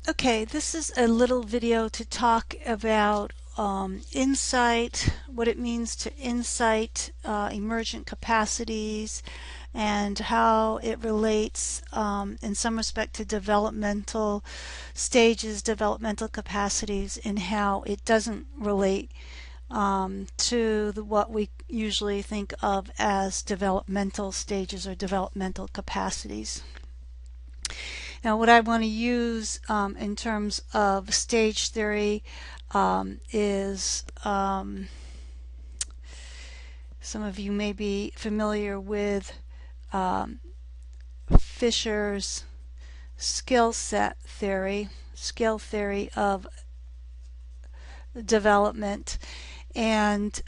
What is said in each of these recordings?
Okay, this is a little video to talk about insight, what it means to insight emergent capacities, and how it relates in some respect to developmental stages, developmental capacities, and how it doesn't relate to what we usually think of as developmental stages or developmental capacities. Now, what I want to use in terms of stage theory is some of you may be familiar with Fisher's skill theory of development, and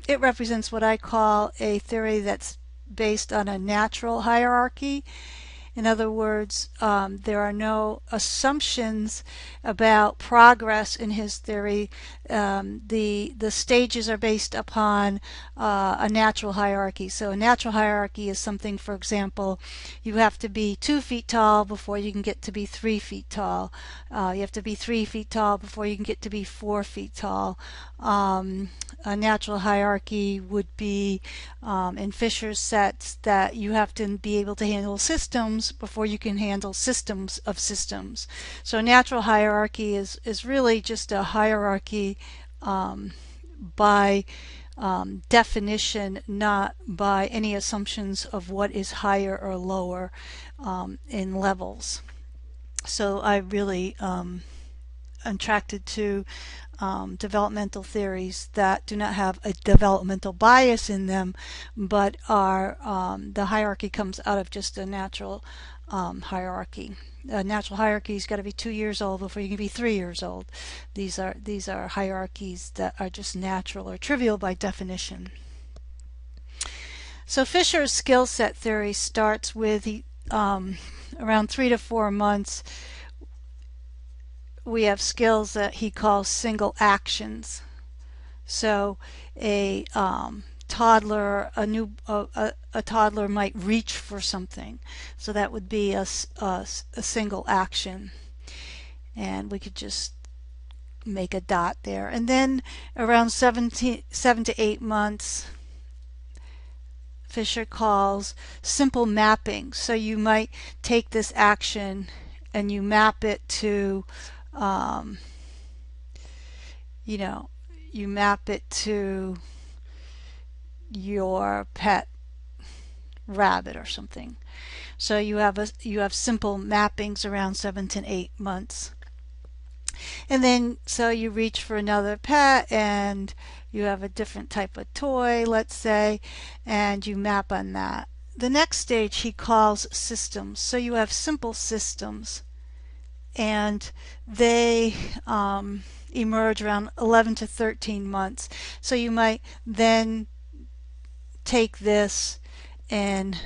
it represents what I call a theory that's based on a natural hierarchy. In other words, there are no assumptions about progress in his theory. The stages are based upon a natural hierarchy. So a natural hierarchy is something, for example, you have to be 2 feet tall before you can get to be 3 feet tall. You have to be 3 feet tall before you can get to be 4 feet tall. A natural hierarchy would be in Fisher's sets that you have to be able to handle systems before you can handle systems of systems. So natural hierarchy is really just a hierarchy by definition, not by any assumptions of what is higher or lower in levels. So I really am attracted to developmental theories that do not have a developmental bias in them, but are the hierarchy comes out of just a natural hierarchy. A natural hierarchy's got to be 2 years old before you can be 3 years old. These are hierarchies that are just natural or trivial by definition. So Fisher's skill set theory starts with around 3 to 4 months. We have skills that he calls single actions. So a toddler, a toddler might reach for something. So that would be a single action. And we could just make a dot there. And then around 7 to 8 months, Fisher calls simple mapping. So you might take this action and you map it to you map it to your pet rabbit or something. So you have simple mappings around 7 to 8 months. And then so you reach for another pet and you have a different type of toy, let's say, and you map on that. The next stage he calls systems. So you have simple systems, and they emerge around 11 to 13 months. So you might then take this and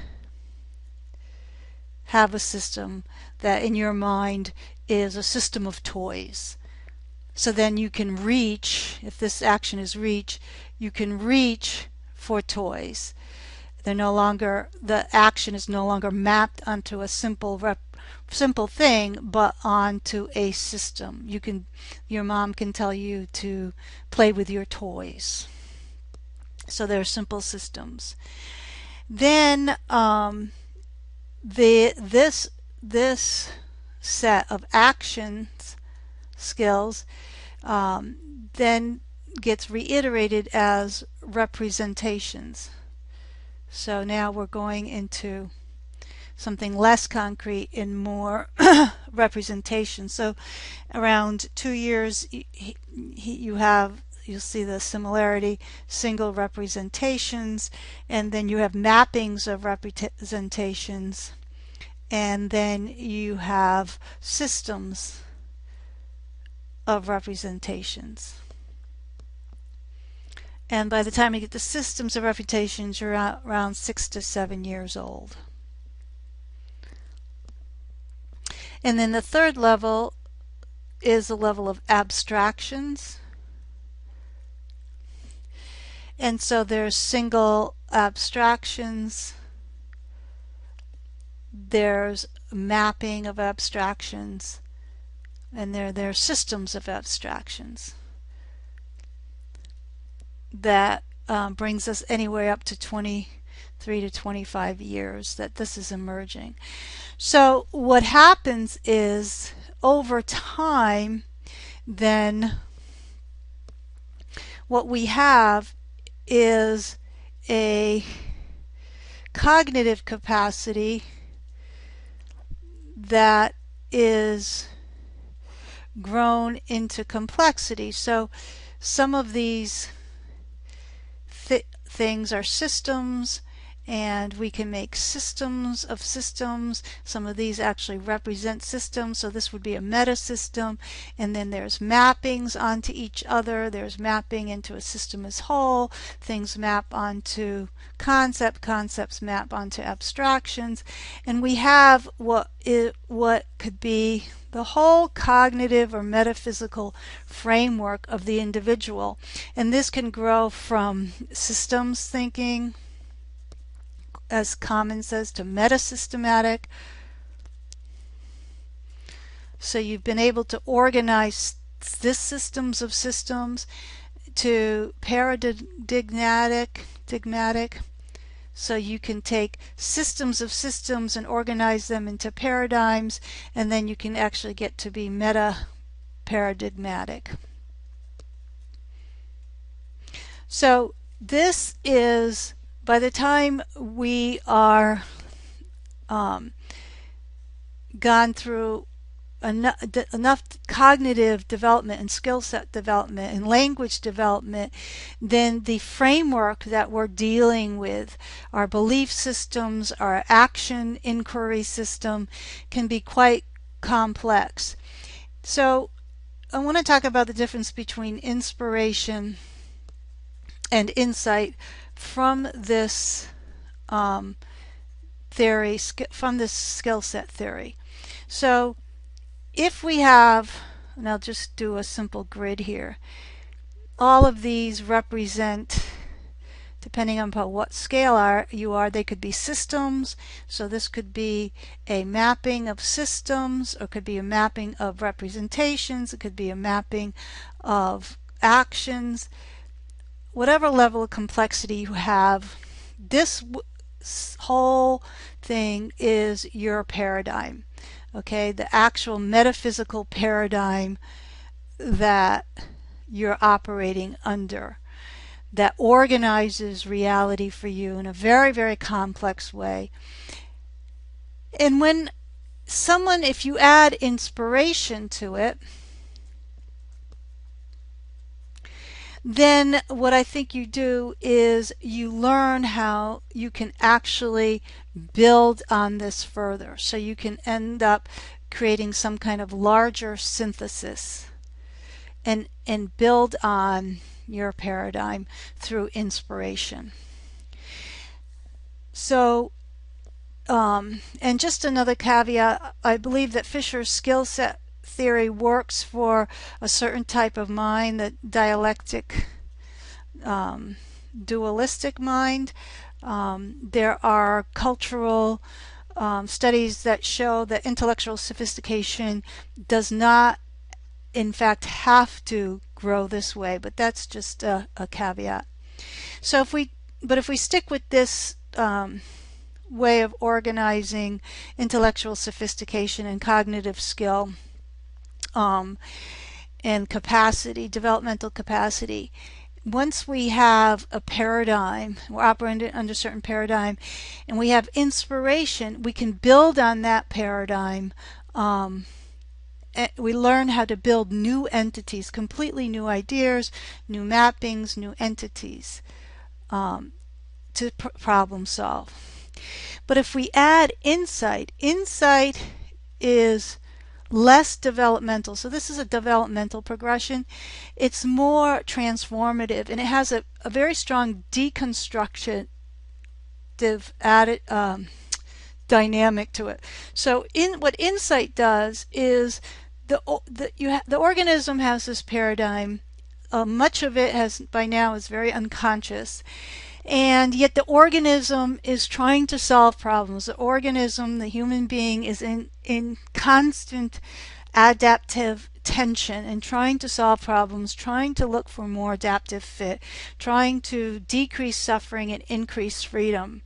have a system that in your mind is a system of toys. So then you can reach, if this action is reach, you can reach for toys. They're no longer, the action is no longer mapped onto a simple thing, but onto a system. Your mom can tell you to play with your toys. So they're simple systems. Then this set of actions, skills, then gets reiterated as representations. So now we're going into something less concrete and more representation. So around 2 years you'll see the similarity, single representations, and then you have mappings of representations, and then you have systems of representations. And by the time you get to systems of representations, you're around 6 to 7 years old. And then the third level is a level of abstractions. And so there's single abstractions, there's mapping of abstractions, And they're systems of abstractions that brings us anywhere up to 23 to 25 years that this is emerging. So what happens is over time, then what we have is a cognitive capacity that is grown into complexity. So some of these things are systems, and we can make systems of systems. Some of these actually represent systems, so this would be a meta system. And then there's mappings onto each other. There's mapping into a system as whole. Things map onto concepts map onto abstractions. And we have what could be the whole cognitive or metaphysical framework of the individual. And this can grow from systems thinking, as Common says, to metasystematic. So you've been able to organize this systems of systems to paradigmatic. So you can take systems of systems and organize them into paradigms, and then you can actually get to be meta-paradigmatic. So this is, by the time we are gone through enough cognitive development and skill set development and language development, then the framework that we're dealing with, our belief systems, our action inquiry system, can be quite complex. So I want to talk about the difference between inspiration and insight from this theory, from this skill set theory. So if we have, and I'll just do a simple grid here, all of these represent, depending on what scale you are, they could be systems. So this could be a mapping of systems, or could be a mapping of representations, it could be a mapping of actions. Whatever level of complexity you have, this whole thing is your paradigm. Okay, the actual metaphysical paradigm that you're operating under, that organizes reality for you in a very, very complex way. And when someone, if you add inspiration to it, then what I think you do is you learn how you can actually build on this further. So you can end up creating some kind of larger synthesis and build on your paradigm through inspiration. So, and just another caveat, I believe that Fisher's skill set theory works for a certain type of mind, the dialectic, dualistic mind. There are cultural studies that show that intellectual sophistication does not, in fact, have to grow this way, but that's just a caveat. So if we stick with this way of organizing intellectual sophistication and cognitive skill, and capacity, developmental capacity. Once we have a paradigm, we're operating under a certain paradigm, and we have inspiration, we can build on that paradigm. We learn how to build new entities, completely new ideas, new mappings, new entities to problem solve. But if we add insight, insight is less developmental. So this is a developmental progression. It's more transformative, and it has a very strong deconstructive added dynamic to it. So what insight does is the organism has this paradigm. Much of it has by now is very unconscious, and yet the organism is trying to solve problems. The organism, the human being, is in constant adaptive tension and trying to solve problems, trying to look for more adaptive fit, trying to decrease suffering and increase freedom.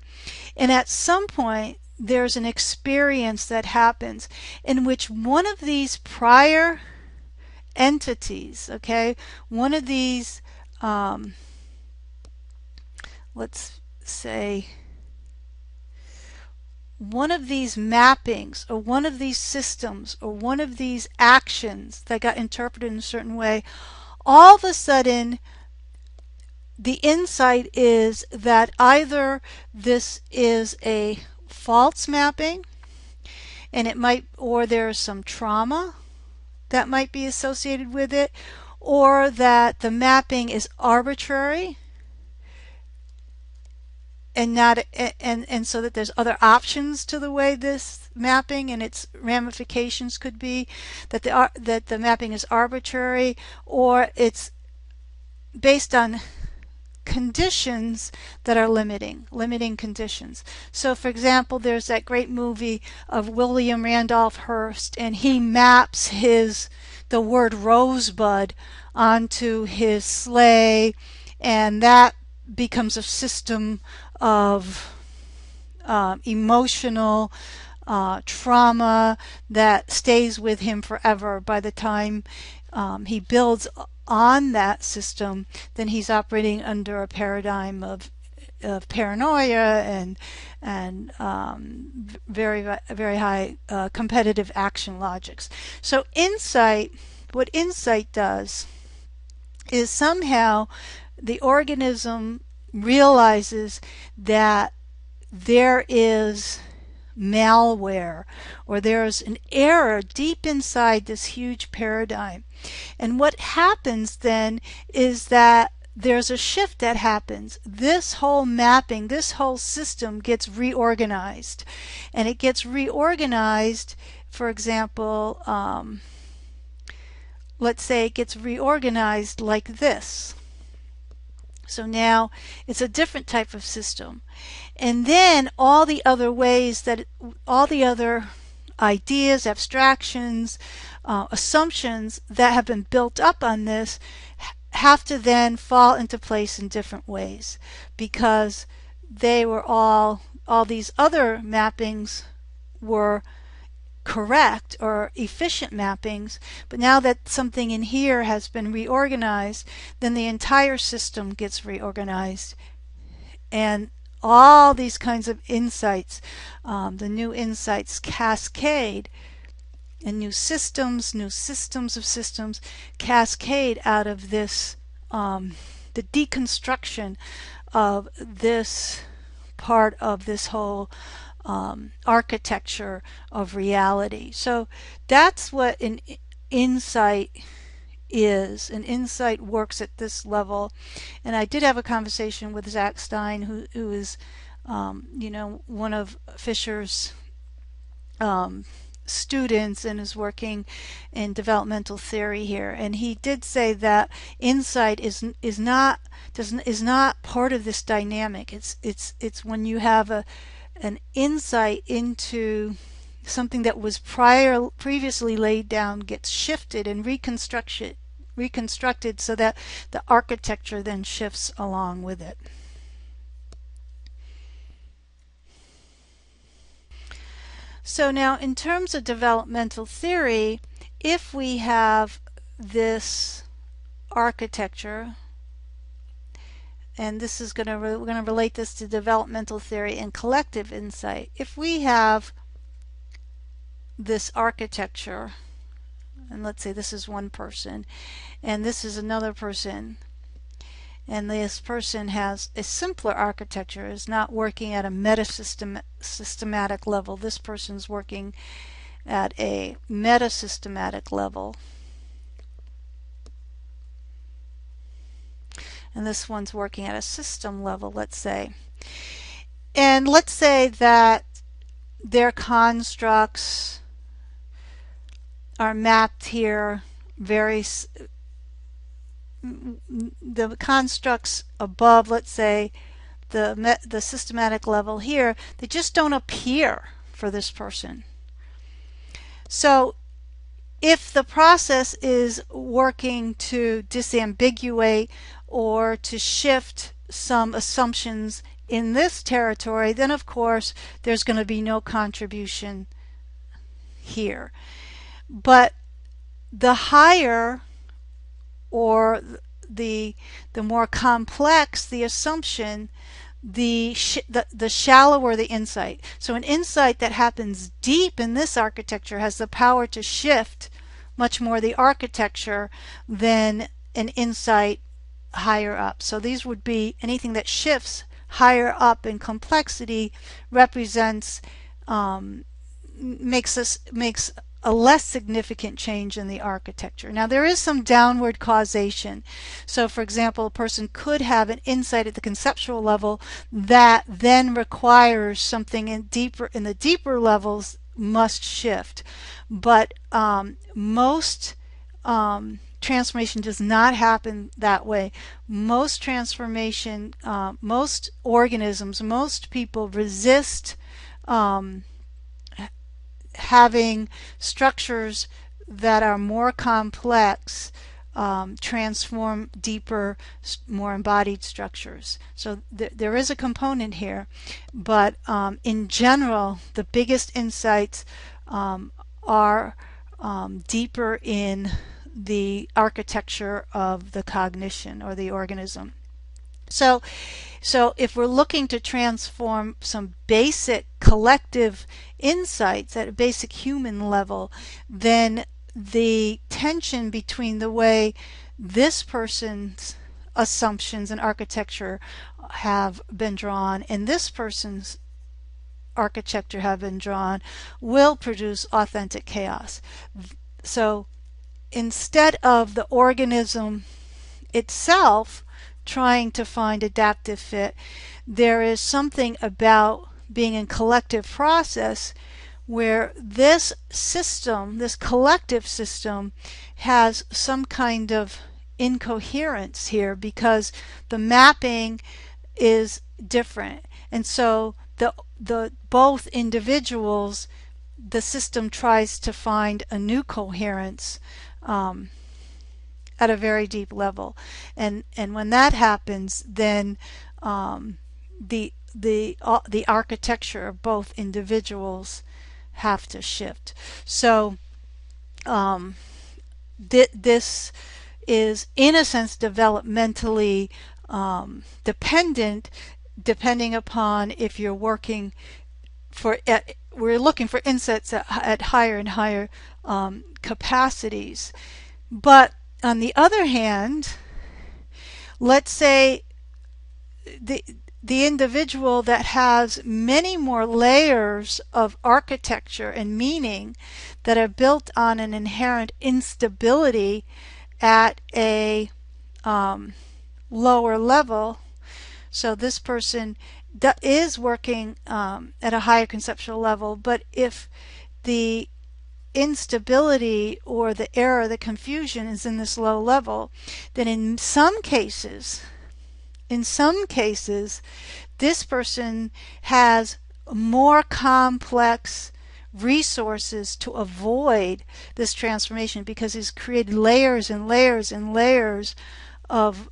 And at some point, there's an experience that happens in which one of these prior entities, okay, one of these, let's say, one of these mappings or one of these systems or one of these actions that got interpreted in a certain way, all of a sudden the insight is that either this is a false mapping and it might, or there's some trauma that might be associated with it, or that the mapping is arbitrary and not and so that there's other options to the way this mapping and its ramifications could be, that the mapping is arbitrary, or it's based on conditions that are limiting conditions. So for example, there's that great movie of William Randolph Hearst, and he maps the word rosebud onto his sleigh, and that becomes a system of emotional trauma that stays with him forever. By the time he builds on that system, then he's operating under a paradigm of paranoia and very high competitive action logics. So what insight does is somehow the organism realizes that there is malware or there's an error deep inside this huge paradigm. And what happens then is that there's a shift that happens. This whole mapping, this whole system gets reorganized. And it gets reorganized, for example, let's say it gets reorganized like this. So now it's a different type of system. And then all the other ideas, abstractions, assumptions that have been built up on this have to then fall into place in different ways, because they were all these other mappings were correct or efficient mappings, but now that something in here has been reorganized, then the entire system gets reorganized, and all these kinds of insights, the new insights cascade, and new systems of systems cascade out of this, the deconstruction of this part of this whole architecture of reality. So that's what an insight is. An insight works at this level. And I did have a conversation with Zach Stein, who is one of Fisher's students and is working in developmental theory here, and he did say that insight is not part of this dynamic. It's when you have an insight into something that was previously laid down gets shifted and reconstructed so that the architecture then shifts along with it. So now in terms of developmental theory, if we have this architecture, and this is we're going to relate this to developmental theory and collective insight. If we have this architecture, and let's say this is one person and this is another person, and this person has a simpler architecture, is not working at a systematic level. This person's working at a meta-systematic level. And this one's working at a system level, let's say. And let's say that their constructs are mapped here the constructs above, let's say the systematic level here, they just don't appear for this person. So if the process is working to disambiguate or to shift some assumptions in this territory, then of course there's going to be no contribution here. But the higher or the more complex the assumption, the shallower the insight. So an insight that happens deep in this architecture has the power to shift much more the architecture than an insight higher up. So these would be anything that shifts higher up in complexity represents makes a less significant change in the architecture. Now there is some downward causation. So for example, a person could have an insight at the conceptual level that then requires something in the deeper levels must shift. But most transformation does not happen that way. Most transformation, most organisms, most people resist having structures that are more complex transform deeper, more embodied structures. So there is a component here, but in general, the biggest insights are deeper in the architecture of the cognition or the organism. So if we're looking to transform some basic collective insights at a basic human level, then the tension between the way this person's assumptions and architecture have been drawn and this person's architecture have been drawn will produce authentic chaos. So instead of the organism itself trying to find adaptive fit, there is something about being in collective process where this system, this collective system, has some kind of incoherence here because the mapping is different. And so the both individuals, the system tries to find a new coherence at a very deep level, and when that happens, then the architecture of both individuals have to shift. So this is in a sense developmentally depending upon if you're working for we're looking for insights at higher and higher capacities. But on the other hand, let's say the individual that has many more layers of architecture and meaning that are built on an inherent instability at a lower level. So this person is working at a higher conceptual level, but if the instability or the error, the confusion is in this low level, then in some cases, this person has more complex resources to avoid this transformation because he's created layers and layers and layers of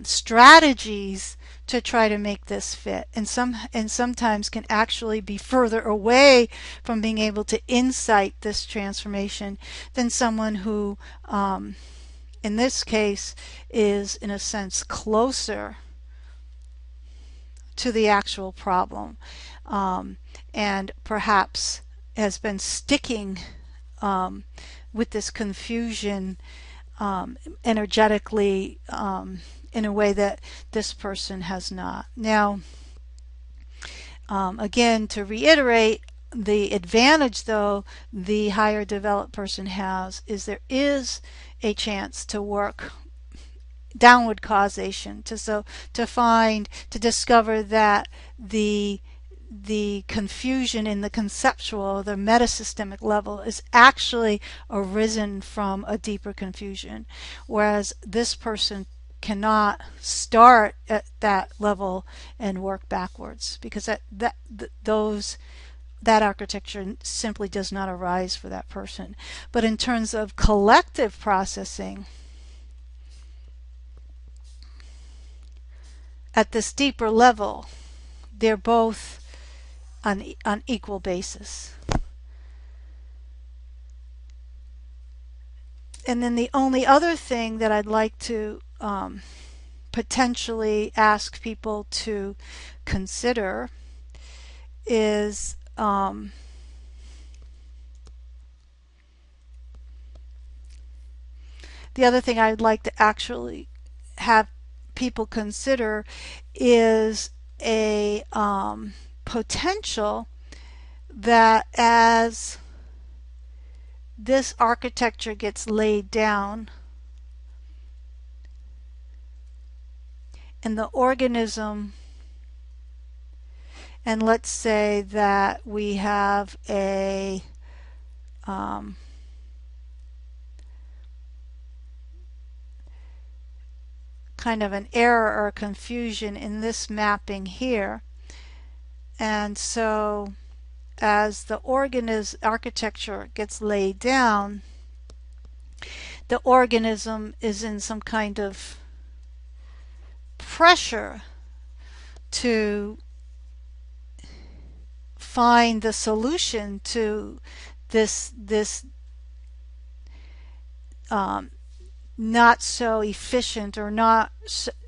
strategies to try to make this fit, and sometimes can actually be further away from being able to incite this transformation than someone who in this case is in a sense closer to the actual problem and perhaps has been sticking with this confusion energetically in a way that this person has not. Now, again, to reiterate, the advantage, though, the higher developed person has is there is a chance to work downward causation to discover that the confusion in the conceptual, the metasystemic level is actually arisen from a deeper confusion, whereas this person cannot start at that level and work backwards because those that architecture simply does not arise for that person. But in terms of collective processing, at this deeper level, they're both on equal basis. And then the only other thing that I'd like to potentially ask people to consider is the other thing I'd like to actually have people consider is a potential that as this architecture gets laid down and the organism, and let's say that we have a kind of an error or confusion in this mapping here, and so as the organism architecture gets laid down, the organism is in some kind of pressure to find the solution to this not so efficient, or not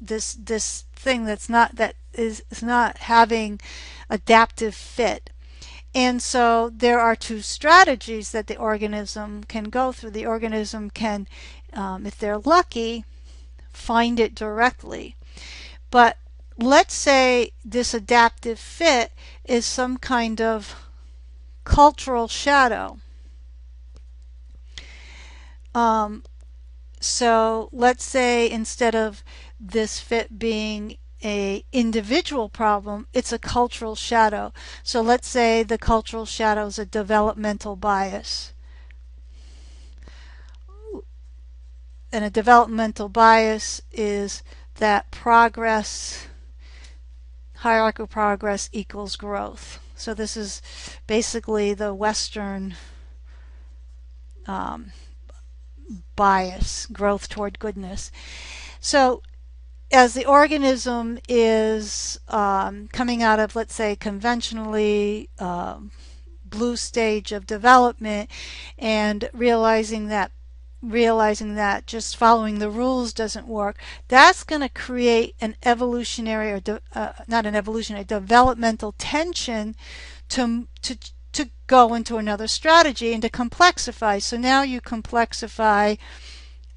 this thing that is not having adaptive fit. And so there are two strategies that the organism can go through. The organism can, if they're lucky, find it directly. But let's say this adaptive fit is some kind of cultural shadow. So let's say instead of this fit being a individual problem, it's a cultural shadow. So let's say the cultural shadow is a developmental bias. And a developmental bias is that progress, hierarchical progress equals growth. So this is basically the Western bias, growth toward goodness. So as the organism is coming out of, let's say, conventionally blue stage of development, and realizing that just following the rules doesn't work, that's going to create an evolutionary, or not an evolutionary, developmental tension to go into another strategy and to complexify. So now you complexify,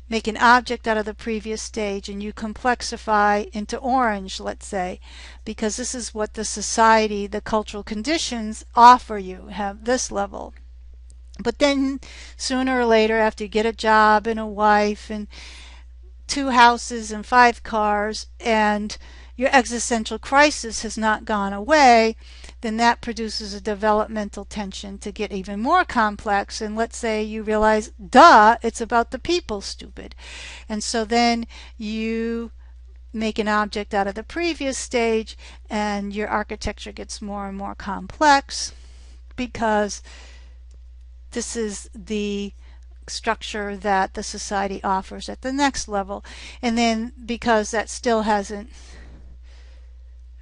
make an object out of the previous stage, and you complexify into orange, let's say, because this is what the society, the cultural conditions offer you, have this level. But then sooner or later, after you get a job and a wife and 2 houses and 5 cars, and your existential crisis has not gone away, then that produces a developmental tension to get even more complex. And let's say you realize, duh, it's about the people, stupid. And so then you make an object out of the previous stage, and your architecture gets more and more complex, because this is the structure that the society offers at the next level. And then because that still hasn't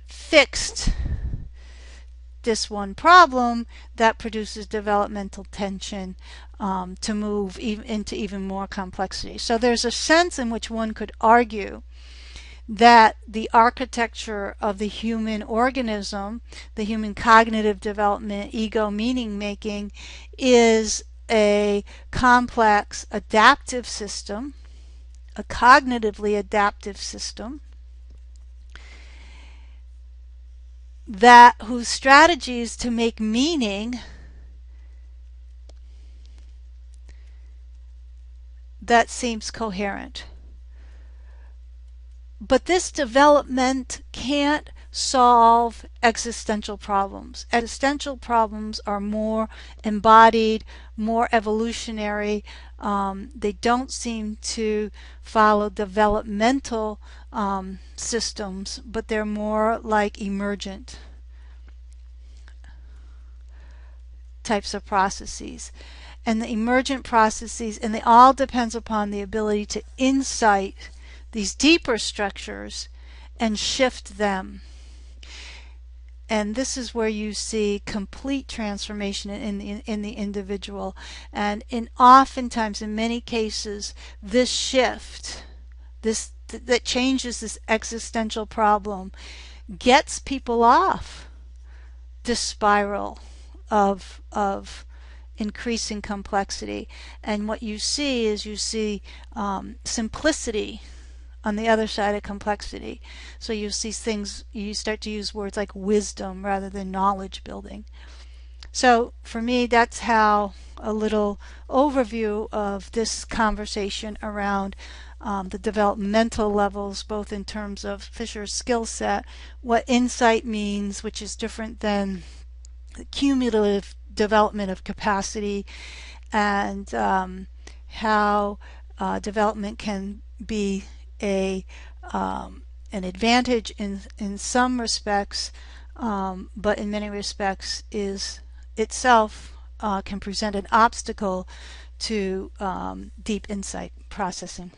fixed this one problem, that produces developmental tension to move into even more complexity. So there's a sense in which one could argue that the architecture of the human organism, the human cognitive development, ego meaning making, is a complex adaptive system, a cognitively adaptive system, that whose strategies to make meaning that seems coherent. But this development can't solve existential problems. Existential problems are more embodied, more evolutionary. They don't seem to follow developmental systems, but they're more like emergent. types of processes and the emergent processes, and they all depends upon the ability to insight these deeper structures and shift them. And this is where you see complete transformation in the individual. And oftentimes, in many cases, this shift, that changes this existential problem, gets people off this spiral of increasing complexity. And what you see is simplicity on the other side of complexity. So you see things, you start to use words like wisdom rather than knowledge building. So for me, that's how a little overview of this conversation around the developmental levels, both in terms of Fisher's skill set, what insight means, which is different than the cumulative development of capacity, and how development can be an advantage in some respects, but in many respects is itself can present an obstacle to deep insight processing.